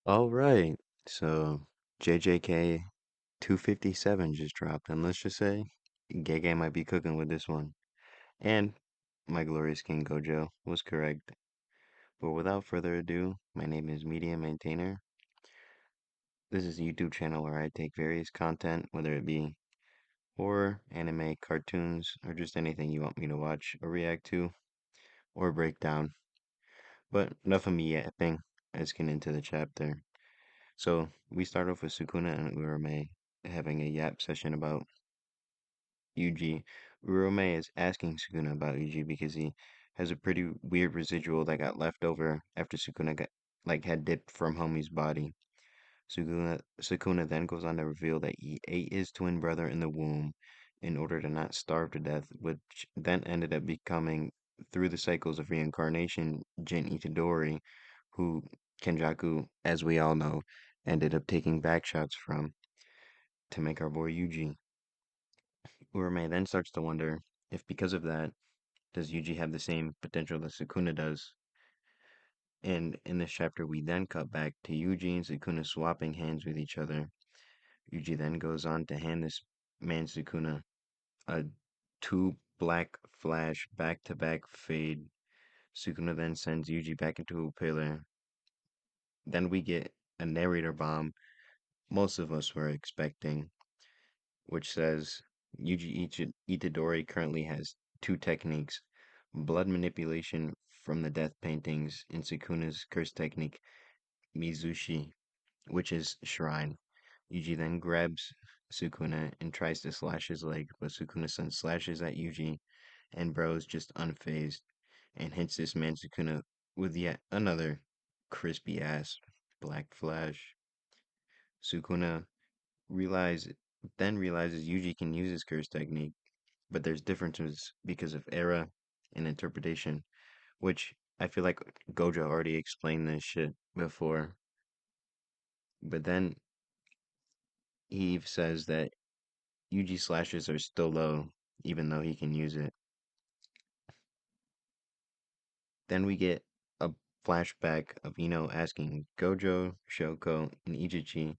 All right. So JJK 257 just dropped, and let's just say Gege might be cooking with this one. And my glorious King Gojo was correct. But without further ado, my name is Media Maintainer. This is a YouTube channel where I take various content, whether it be horror, anime, cartoons, or just anything you want me to watch or react to or break down. But enough of me yapping. Let's get into the chapter. So we start off with Sukuna and Urame having a yap session about Yuji. Urame is asking Sukuna about Yuji because he has a pretty weird residual that got left over after Sukuna got had dipped from Homie's body. Sukuna then goes on to reveal that he ate his twin brother in the womb in order to not starve to death, which then ended up becoming, through the cycles of reincarnation, Jin Itadori, who Kenjaku, as we all know, ended up taking back shots from to make our boy Yuji. Urame then starts to wonder if, because of that, does Yuji have the same potential that Sukuna does? And in this chapter, we then cut back to Yuji and Sukuna swapping hands with each other. Yuji then goes on to hand this man Sukuna a two black flash back to back fade. Sukuna then sends Yuji back into a pillar. Then we get a narrator bomb most of us were expecting, which says Itadori currently has two techniques: blood manipulation from the death paintings and Sukuna's curse technique, MISUSHI, which is shrine. Yuji then grabs Sukuna and tries to slash his leg, but Sukuna-san slashes at Yuji, and Bro is just unfazed and hits this man Sukuna with yet another crispy ass black flash. Sukuna realize realizes Yuji can use his curse technique, but there's differences because of era and interpretation, which I feel like Gojo already explained this shit before. But then Eve says that Yuji slashes are still low, even though he can use it. Then we get a flashback of Ino asking Gojo, Shoko, and Ichichi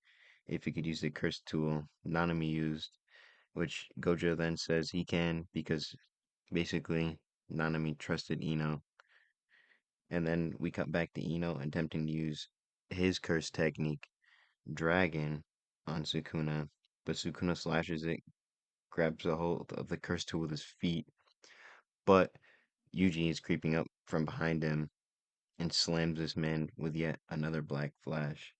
if he could use the curse tool Nanami used, which Gojo then says he can because basically Nanami trusted Ino. And then we cut back to Ino attempting to use his curse technique, Dragon, on Sukuna, but Sukuna slashes it, grabs a hold of the curse tool with his feet, but Yuji is creeping up from behind him and slams this man with yet another black flash.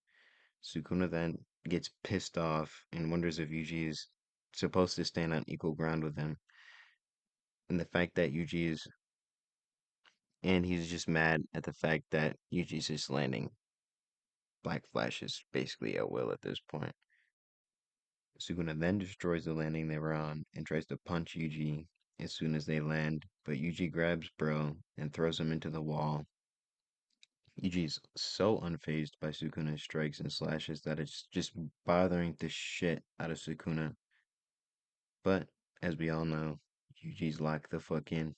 Sukuna then gets pissed off and wonders if Yuji is supposed to stand on equal ground with him. And the fact that Yuji is, and he's just mad at the fact that Yuji's just landing black flashes basically at will at this point. Sukuna then destroys the landing they were on and tries to punch Yuji as soon as they land, but Yuji grabs Bro and throws him into the wall. Yuji's so unfazed by Sukuna's strikes and slashes that it's just bothering the shit out of Sukuna. But, as we all know, Yuji's locked the fuck in.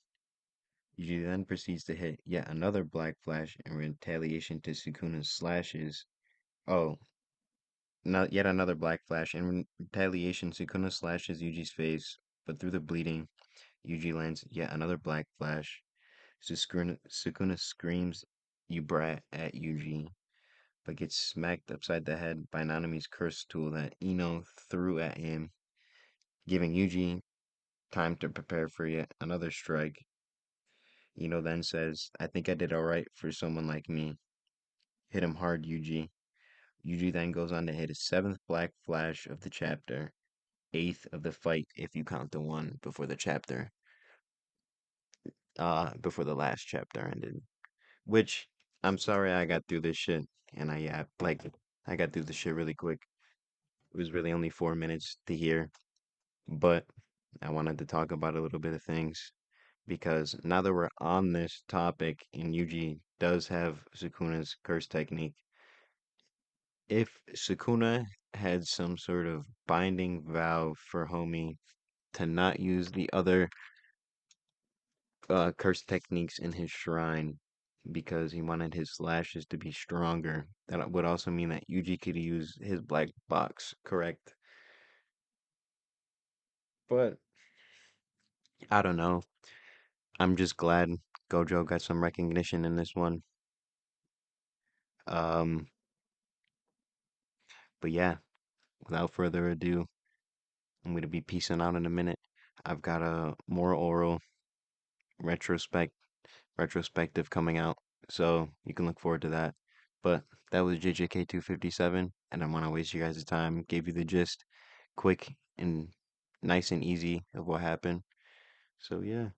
Yuji then proceeds to hit yet another black flash in retaliation to Sukuna's slashes. Oh, not yet another black flash. In retaliation, Sukuna slashes Yuji's face, but through the bleeding, Yuji lands yet another black flash. Sukuna screams, "You brat," at Yuji, but gets smacked upside the head by Nanami's curse tool that Ino threw at him, giving Yuji time to prepare for yet another strike. Ino then says, "I think I did alright for someone like me." Hit him hard, Yuji. Yuji then goes on to hit his seventh black flash of the chapter, eighth of the fight if you count the one before the chapter, before the last chapter ended. Which, I'm sorry I got through this shit, and I got through this shit really quick. It was really only 4 minutes to hear, but I wanted to talk about a little bit of things because now that we're on this topic and Yuji does have Sukuna's curse technique, if Sukuna had some sort of binding vow for Homie to not use the other curse techniques in his shrine, because he wanted his slashes to be stronger. That would also mean that Yuji could use his black box, correct? But I don't know. I'm just glad Gojo got some recognition in this one. Um, but yeah, without further ado, I'm gonna be peacing out in a minute. I've got a more oral retrospect retrospective coming out, so you can look forward to that. But that was JJK 257, and I don't want to waste you guys' time. Gave you the gist, quick and nice and easy of what happened. So yeah.